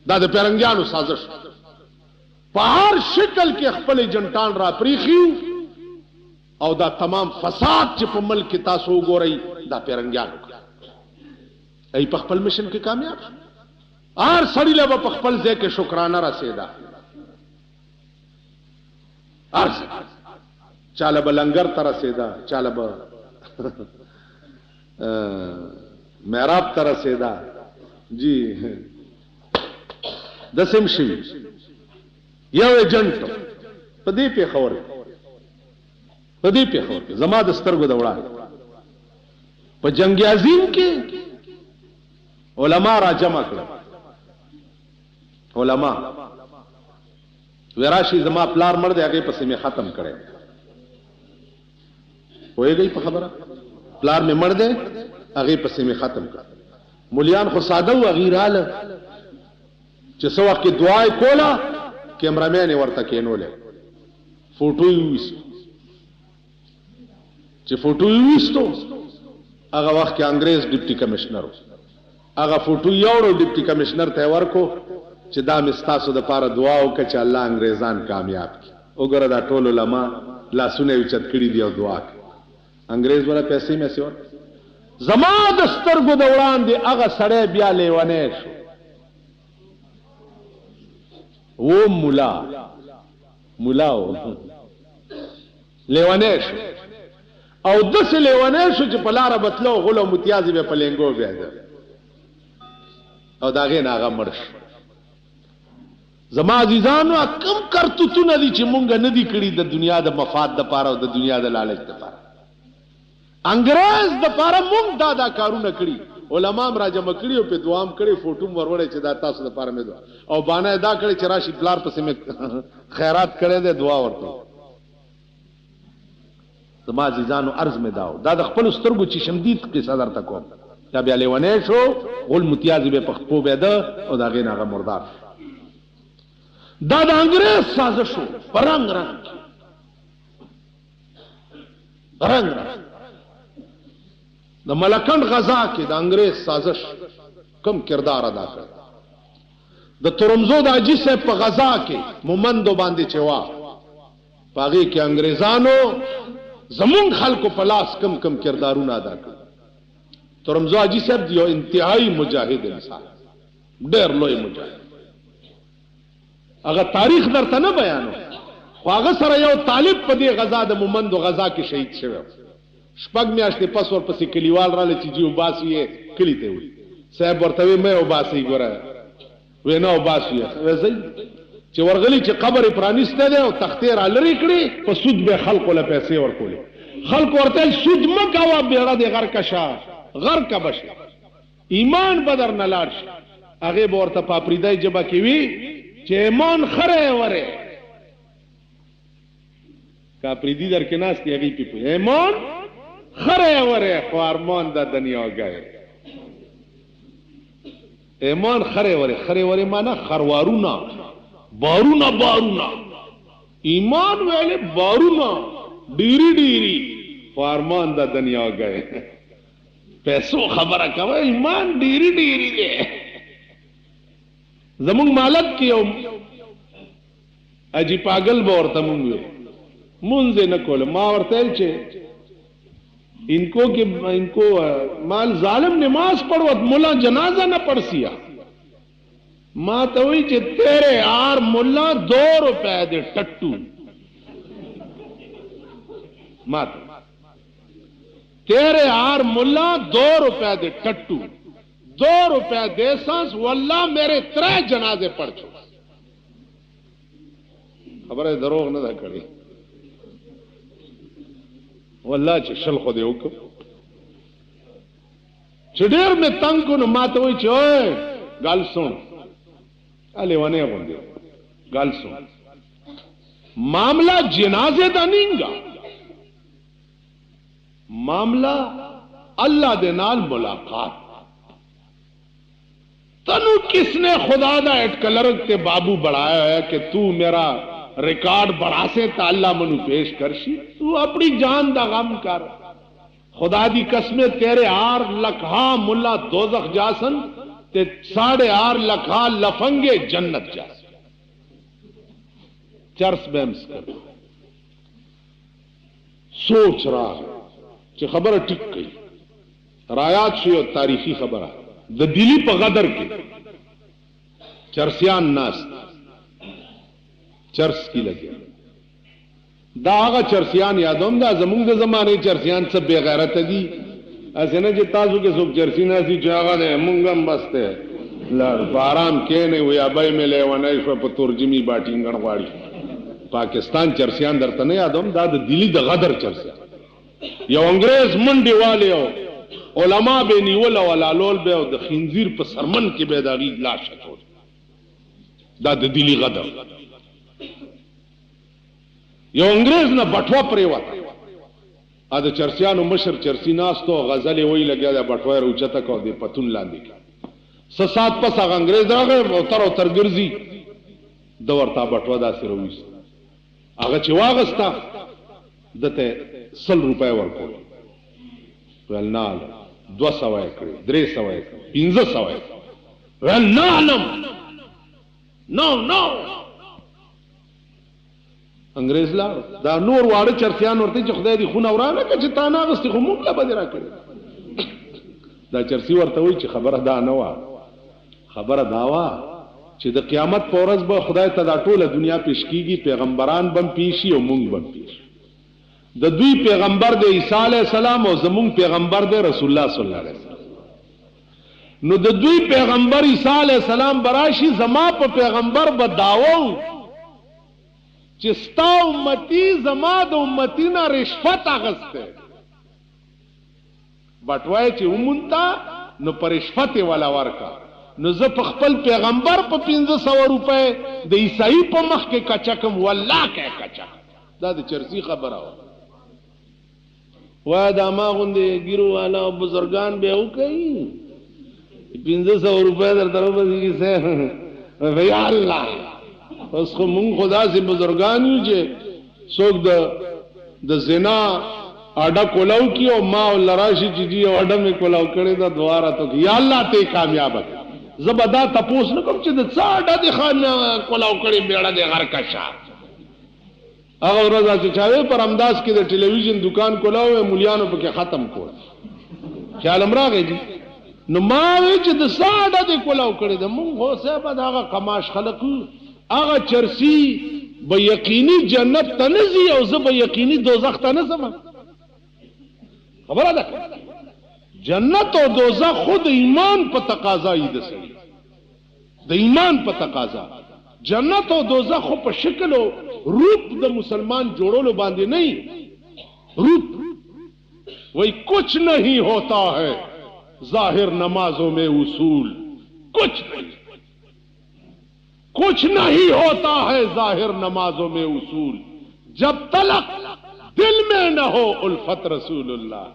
دا د پیرنګیانو سازش په هر شکل کې خپل جنټان را پریخي او دا تمام فساد چې په ملک کې تاسو وګورئ دا پیرنګیانو ای په خپل مشن کې کامیاب هر سړی له په خپل ځای کې شکرانه رسیدا ارز چاله بلنګر تر رسیدا چاله به محراب تر رسیدا جی د سم شي یو ایجنټ په دې پیښور زما د سترګو د وړاندې په جنگ عظیم کې علما را جمع کړل علما وراشي زما پلار مړ دی هغه پسې می ختم کړي وایي په خبره پلار می مړ دی هغه پسې می ختم کړ مولیان خو ساده و غیراله چې څو وخت دعا کوله کیمرامین ورته کینولې فوټو ویسو چې فوټو ویستو هغه وخت کې انګريز ډیپټي کمشنر هغه فوټو یوړو ډیپټي کمشنر ته ورکو چې دا مستاسو د پاره دعا وکړه چې الله انګريزان کامیاب کړي وګوره دا ټول علما لاسونه اوچت کړي دی او دعا کوي انګريز ولا پیسې مې سیور زما د سترګو د وړاندې هغه سړی بیا لیونی شو و مولا لیونی شو او داسې لیونی شو چې په لاره بتلو غلو متیازي به په لنګو بیا ده او د هغې نه هغه مړ شو زما عزیزانو کم کرتوتونه دي چې مونږ نه دي کړي د دنیا د مفاد دپاره او د دنیا د لالچ دپاره انګریز دپاره مونږ دا کارونه کړي علما هم راجمع کړي او په دوام کړي فوټو وروړی چې دا تاسو دپاره مې دعا او بانه دا کړی چې راشي پلار پسې مې خیرات کړی دی دعا ورته زما عزیزانو عرض مې داو دا د خپلو سترګو چې شمدید قصه درته کوم دا بیا لیونی شو غل متیازي به په خپو بیده او د هغې نه هغه مردار شو دا د انګریز سازش شو په رنګ د ملکند غزا کې د انګریز سازش کم کردار ادا کړ د ترمزو د حاجي صاحب په غزا کې مومندو باندې چې وا په هغې کې انګریزانو زمونږ خلکو په لاس کم کردارونه ادا کړ ترمزو حاجي صاحب یو انتهایی مجاهد انسان ډېر لوی مجاهد هغه تاریخ درته نه بیانو خو هغه سره یو طالب په دې غزا د مومندو غزا کې شهید شوی شپږ میاشتې پس ورپسې کلیوال راله چې جي وباسي یې کلي ته وي صاحب ورته وی مې وباسئ ګوره وی نه وباسو یې وځئ چې ورغلي چې قبر یې پرانیستی دی او تختې را لرې کړې په سود به خلکو له پیسې ورکولې خلکو ورته سود مه کوه بیړه دې غرقه شه غرقه به شي ایمان به درنه لاړ شي هغې به ورته په اپریدی ژبه کې وي چې ایمان خره وره که اپریدي در کې ناست دی هغې پې پوهېږي ایمان خره وره خو ارمان د دنیا گئے ایمان خره وره مانا خروارونه بارونه ایمان ویلے بارونه ډیری خو ارمان د دنیا گئے پیسو خبره کوه ایمان ډیری دی زمونږ مالک کې یو اجي پاگل به ورته مونږ ویو مونځ یې نه کوله ما ورته ویل چې इनको माल जालिम नमाज पढ़वत मुला जनाजा न पढ़सिया मां तो वही चे तेरे यार मुला 2 रुपए दे टट्टू मां तेरे यार मुला 2 रुपए दे टट्टू 2 रुपए दे सांस वल्ला मेरे 3 जनाजे पढ़ छो खबर है दरोग न था कड़ी والله چې شل خو دې وکړ چې ډېر مې تنګ کړو نو ما ته وایي چې اوی ګال سن لیونی غوندې ګال سن معاملہ جنازے دا نہیں گا معاملہ اللہ دے نال ملاقات تنو کس نے خدا دا اٹکلرک تے بابو بڑھایا ہے کہ تو میرا ریکارڈ بڑھا سے تا اللہ منو پیش کرشی تو اپنی جان دا غم کر خدا دی قسمیں تیرے آر لکھا ملا دوزخ جاسن تے 8.5 لکھ لفنگے جنت جا چرس بیمس کر سوچ رہا ہے کہ خبر ٹک گئی رایات شی اور تاریخی خبر د دلی پا غدر کے چرسیان ناس چرس کی لگے دا آغا چرسیان یادوم دا زمونگ دا زمانے چرسیان سب بے غیرت دی ایسے نا جی تازو کے سب چرسی ناسی چو آغا دے مونگم بستے لڑ بارام کہنے ہوئی ابائی میں لے ونائشو پا ترجمی باٹی گنگواری پاکستان چرسیان در تنے یادوم دا دلی دا غدر چرسیان یو انگریز منڈی والے ہو علماء بے نیولا والا لول بے د خنزیر په سرمن کې به دا غید لاش چول دا د دلی غدر یو انگریز نه بټوا پرې وته ا د چرسیانو مشر چرسی ناستو غزل وی لګیا دا بټوا روچته کو دی پتون لاندې سات پس هغه انگریز راغی او تر ګرځي د ورته بټوا دا سره وېس هغه چې واغستا دته 100 روپے ورکول ولنال 200 ایکڑ 300 ایکڑ 500 ایکڑ ول نعلم نو انگریز لا دا نور واړه چرسیان ورته چې خدای دې خونه ورانه کچ تا نه غستې خو موږ لا بدر کړی دا چرسی ورته وای چې خبره دا نه وا خبره دا وا چې د قیامت په ورځ به خدای ته دا ټوله دنیا پیش کیږي پیغمبران بم پیشي او موږ بم پیشي د دوی پیغمبر د عیسی علیہ السلام او زمون پیغمبر د رسول الله صلی الله علیه وسلم نو د دوی پیغمبر عیسی علیہ السلام براشي زما په پیغمبر بداوو چې ستا امتی زما د امتی نه رشوت اغسته بټوای چې ومنتا نو پر رشوت والا ورکا نو زه په خپل پیغمبر په 500 روپے د عیسی په مخ کې کچکم والله کې کچک دا د چرسی خبره وا دا ما غوندې ګیرو والا بزرگان به او کوي 500 روپے در طرف دي سه ویا الله اوس خو مونږ خدا سي بزرگان یو چې څوک د زنا اډا کولاو کیو ما لراشي چې دی اډا می کولاو کړي دا دواره ته یا الله ته کامیاب زبدا تپوس نه کوم چې د څا اډا دي خان کولاو کړي بیړه دي غر کشا هغه ورځ چې چاوي پر امداز کې د ټلویزیون دکان کولاو مولیانو په کې ختم کړ خیال امراغه دي نو ما وی چې د ساده د کولاو کړی د مونږ هو صاحب هغه قماش خلق هغه چرسی به یقیني جنت ته نزي او زه به یقیني دوزخ ته نزم خبره ده جنت او دوزخ خود ایمان په تقاضا ای د سړي د ایمان په تقاضا جنت او دوزخ په شکل او روپ د مسلمان جوړولو باندې نه روپ وہی کچھ نہیں ہوتا ہے ظاہر نمازوں میں اصول کچھ نہیں ہوتا ہے ظاہر نمازوں میں اصول جب تلک دل میں نہ ہو الفت رسول اللہ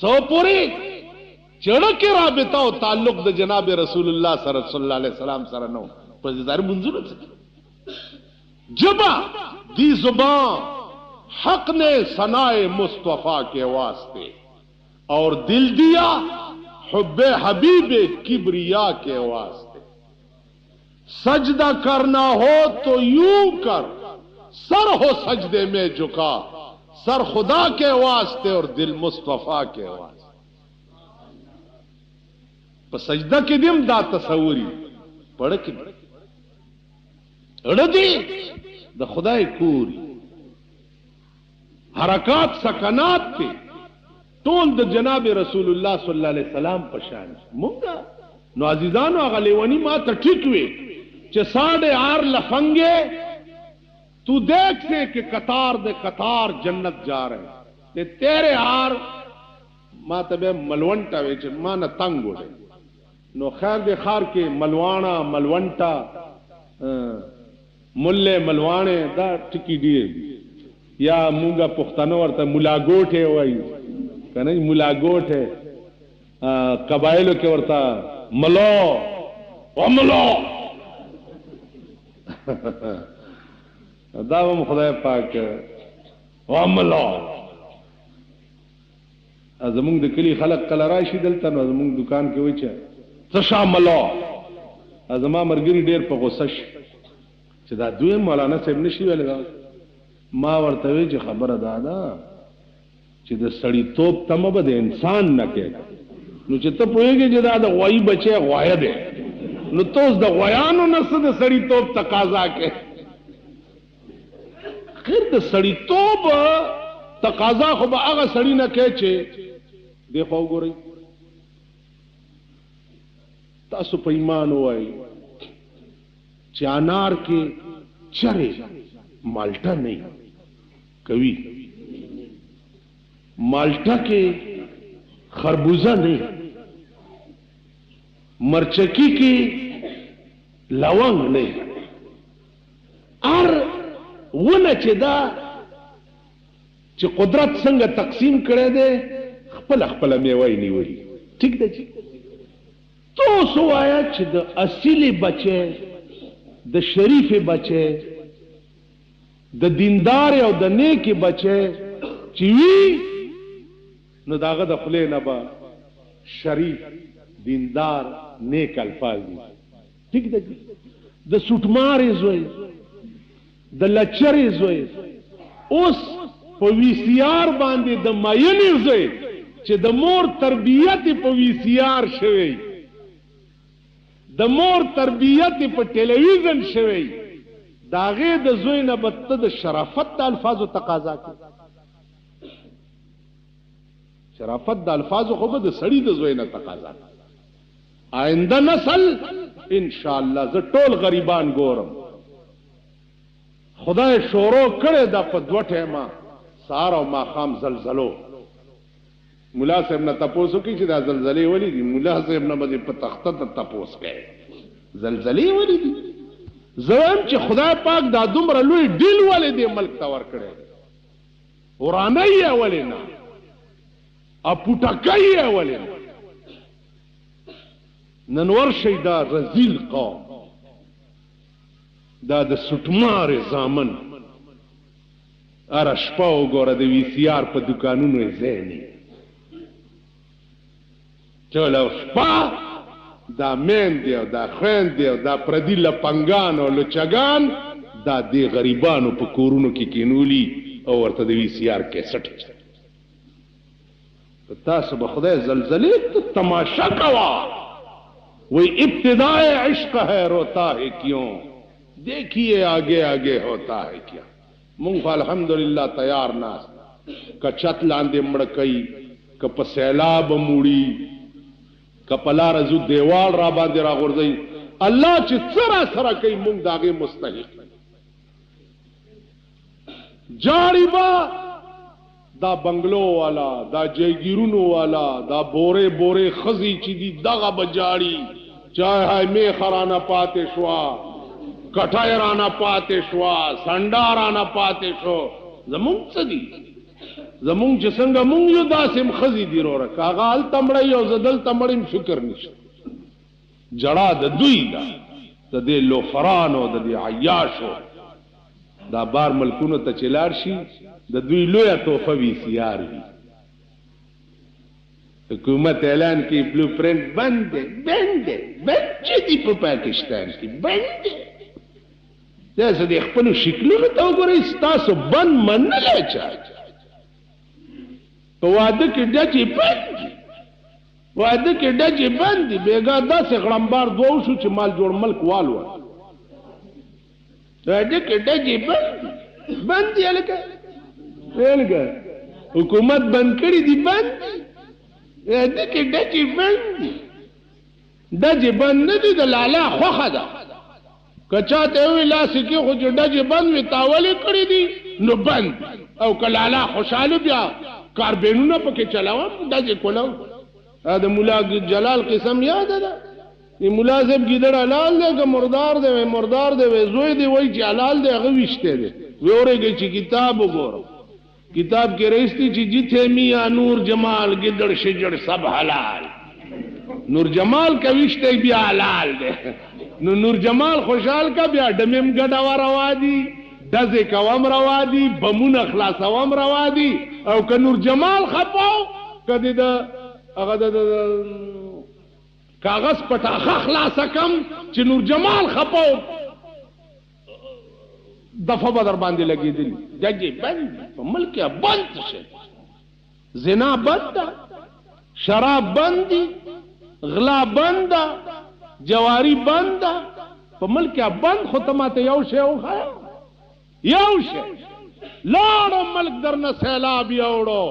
سو پوری چڑک رابطہ و تعلق د جناب رسول اللہ صلی اللہ علیہ وسلم سره نو پر ظاهر منظور جبا دی زبان حق نے ثنائے مصطفیٰ کے واسطے اور دل دیا حب حبیب کبریا کے واسطے سجدہ کرنا ہو تو یوں کر سر ہو سجدے میں جھکا سر خدا کے واسطے اور دل مصطفیٰ کے واسطے پس سجدہ کے دم دا تصوری پڑھ کے اڑدی دا خدای کوری حرکات سکنات تے ټول د جناب رسول الله صلی الله علیه وسلم پشان مونږه نو عزیزانو هغه لیونی ما ته ټیک وی چې 8.5 لفنگے تو دیکھ سے کہ قطار دے قطار جنت جا رہے تے تیرے ہار ما ته ملونٹا وی چې ما نه تنگ وړي نو خیر دے خار کے ملوانا ملونٹا ملے ملوانے دا ٹکی ډیر یا مونږه پښتنو ورته ملا ګوټه وایي کنه ملا ګوټه قبایلو کې ورته ملو وملو دا هم خدای پاک وملو زمونږ د کلي خلک کله راشي دلته نو زمونږ دکان کې وایي چې څه شاملو زما ملګري ډېر په غوسه شي چې دا دوی مولانا صاحب نشي ویلی دا ما ورته وی چې خبره دا ده چې د سړیتوب تمه به د انسان نه کېږي نو چې ته پوهېږې چې دا د غوایي بچی غوایه دی نو ته اوس د غویانو نه څه د سړیتوب تقاضا کې خیر د سړیتوب تقاضا خو به هغه سړي نه کوي چې دی خو وګورئ تاسو په ایمان ووایئ چې انار کې چرې مالټه نه کوي مالټه کې خربوزه نه مرچکی کې لونګ نه ار ونه چې دا چې قدرت څنګه تقسیم کړی دی خپل خپل میوه یې نیولي ټیک ده چې تاسو وایه چې د اصیلې بچی د شریفې بچی د دیندار او د نیکې بچی چې وي نو د هغه د خولې نه به شریف دیندار نیک الفاظ دي ټیک ده د سوټمارې زوی د لچرې زوی اوس په وی سی آر باندې د ماینې زوی چې د مور تربیت په وی سی آر شوی د مور تربیت په ټلویزیون شوی د هغې د زوی نه به ته د شرافت د الفاظو تقاضا کوي شرافت د الفاظو خو به د سړي د زوی نه تقاضا کوي آینده نسل انشاءالله زه ټول غریبان ګورم خدای شروع کړی دا په دوه ټیمه سهار او ماښام زلزلو ملا صاحب نه تپوس وکړي چې دا زلزلې ولې دي ملا صاحب نه به دې په تخته ته تپوس کوي زلزلې ولې دي زه وایم چې خدای پاک دا دومره لوی ډیل ولې دې ملک ته ورکړی ورانۍ یې ولې نه اپوټکۍ یې ولې نه نن ورشئ دا رذیل قوم دا د سټمارې زامن هره شپه وګوره د وي سی آر په دوکانونو یې ځای نه ټوله شپه دا میندې او دا خویندې او دا پردي لپنګان او لچګان دا دې غریبانو په کورونو کې کینولي او ورته د وي سی آر کیسټ تاسو به خدای زلزلې تماشا کوا وہی ابتدائے عشق ہے روتا ہے کیوں دیکھیے آگے آگے ہوتا ہے کیا مونږ الحمدللہ تیار ناس که چت لاندې مړ کوي که په سیلاب موړي که په لاره ځو دیوال را باندې راغورځوي الله چې څه را سره کوي مونږ د هغې مستحق جاړي به دا بنگلو والا دا جیگیرونو والا دا بورے بورے خزی چی دی دغه بجاړي چاہے ہے میخ رانا پاتے شوا کٹھائی رانا پاتے شوا سنڈا رانا پاتے شو زمونږ څه دي زمونږ چې څنګه مونږ یو داسې خزي دي وروره که هغه هلته مړی او زه دلته مړیم فکر نشته جړه د دوی ده د دې لوفرانو د دې عیاشو دا بار ملکونو ته چې لاړ شي د دوی لویه تحفه وي سی آر وي حکومت اعلان کی بلو پرنٹ بند ہے بند چې دي په پاکستان کې بند دی داسې د خپلو شکلونو ته وګورئ ستاسو بند منلی چا په واده کې ډچې بند دي واده کې ډچې بند دي بېګا داسې غړمبار دوه شو چې مال جوړ ملک والوه واده کې ډچې بند دي هلکه حکومت بند کړي دي بند دي واده کې ډچې بند دي ډچې بند نه دي د لالا خوښه ده که چاته وي لاسې کې خو چې ډچې بند وي تاولې کړي دي نو بند او که لالا خوشحاله بیا کاربینونه پکې چلاوم ډچې کولو د ملا جلال قسم یاده ده ملا صاحب ګیدړ حلال دی که مردار دی وی مردار دی وی زوی دی وی چې حلال دی هغه ویشتی دی وی اورېږئ چې کتاب وګورم کتاب کې رئیستی چې جتھے میاں نور جمال گدڑ شجڑ سب حلال نور جمال کا وشتے بیا حلال دے نور جمال خوشحال کا بیا ڈمیم گڑا روا دی ڈزے کوام روا دی بمون اخلاص وام روا دی او که نور جمال خپاو کدی دا هغه د کاغذ پټاخه خلاصه کم چې نور جمال خپاو دفعه بدر باندې لګېدلی ججې بند په ملک بند شي زنا بند شراب بند غلا بند جواری بند په ملک بند خو ته ماته یو شی وخایا یو شی لاړو ملک درنه سیلاب یوړو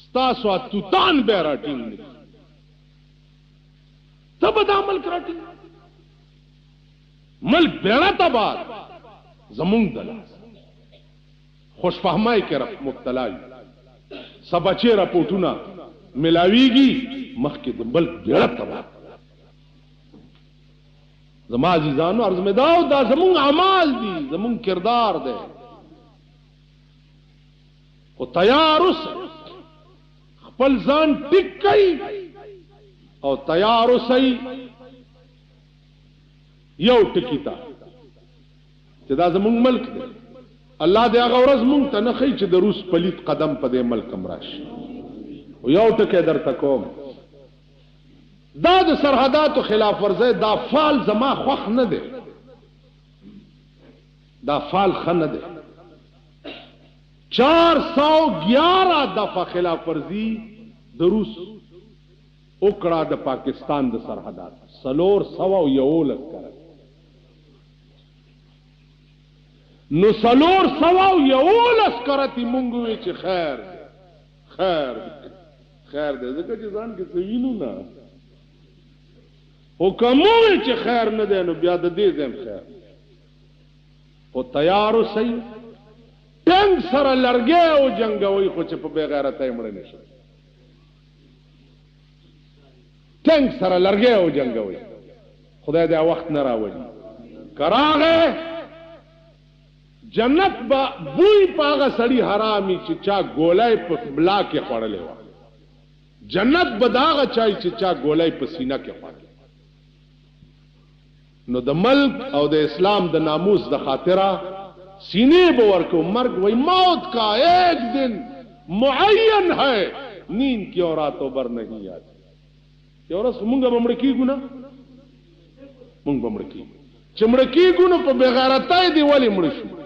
ستاسو توتان به راټینګ تب دا ملک راټینګ ملک بیڑا تباد زمون دلاس خوش فهمائی کے مبتلائی سبچے رپورٹونا ملاویگی مخ کے ملک بیڑا تباد زما عزیزانو عرض میں داو دا زمون عمال دی زمون کردار دے او تیار اس خپل ځان ټیک کئی او تیار اسی یو ټکی تا چې دا زمونږ ملک دی الله دې هغه ورځ مونږ ته نه ښیي چې د روس پلیت قدم په دې ملک هم راشي او یو ټکی درته کوم دا د سرحداتو خلاف ورزی دا فال زما خوښ نه دی دا فال ښه نه دی 411 دفعه خلاف ورزي د روس وکړه د پاکستان د سرحدات 411 کړه نو 411 کرتی مونږ وی چې خیر دې ځکه چې ځان کې څه وینو نه او کوم چې خیر نه دی نو بیا د دې زم خیر او تیار اوسئ ټنګ سره لرګي او جنگوي خو چې په بے غیرتۍ مړ نه شي ټنګ سره لرګي او جنگوي خدای دې وخت نه راوړي کراغه جنت با بوئی پاغا سڑی حرامی چی چا گولای پا بلا کے خوڑلے وا جنت بداغا چای چی چا گولای پا سینہ کے خوڑلے نو دا ملک او دا اسلام دا ناموس دا خاطرہ سینے بورکو مرگ وی موت کا ایک دن معین ہے نیند کی اور راتوں بر نہیں آتی یہ اور اس منگا بمڑکی گنا منگ بمڑکی چمڑکی گنا پا بغیرتائی دی والی مڑشو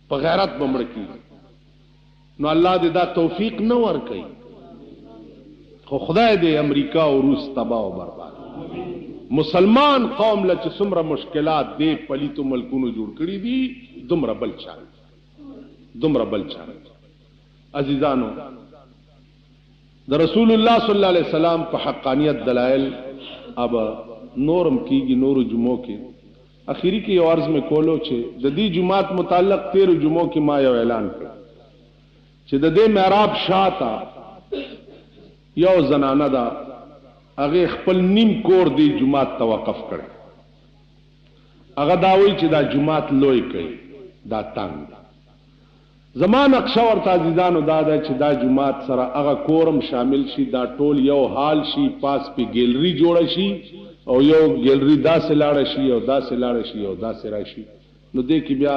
په غیرت بمړ کی نو الله دې دا توفیق نه ور کوي خو خدای دې امریکا او روس تباہ او برباد مسلمان قوم له چې څومره مشکلات دې پلیتو ملکونو جوړ کړی دي دومره بل چا عزیزانو د رسول الله صلی الله علیه وسلم په حقانیت دلائل اب نورم کیږي نور جمعو کې اخیری کی عرض میں کولو چې د دې جمعات متعلق 13 جمعو کې ما یو اعلان کړ چې د دې محراب شاته یو زنانه دا هغه خپل نیم کور دی جمعات توقف کړ هغه دا وی چې دا جمعات لوی کړي دا تنگ زمان نقشه ورته عزیزانو دا چې دا جمعات سره هغه کورم شامل شي دا ټول یو حال شي پاس په ګیلری جوړ شي او یو ګیلری داسې لاړه شي او داسې لاړه شي او داسې راشي نو دې کې بیا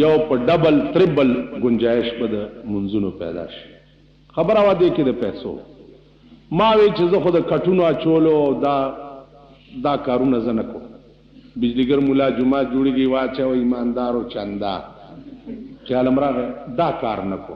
یو په ډبل تریبل گنجائش په د منځونو پیدا شي خبره وا دې کې د پیسو ما وی چې زه خو د کټونو اچولو دا کارونه زنه کو بجلیګر مولا جمعه جوړیږي واچو ایماندار او چندا چالم راغی دا کار نه کو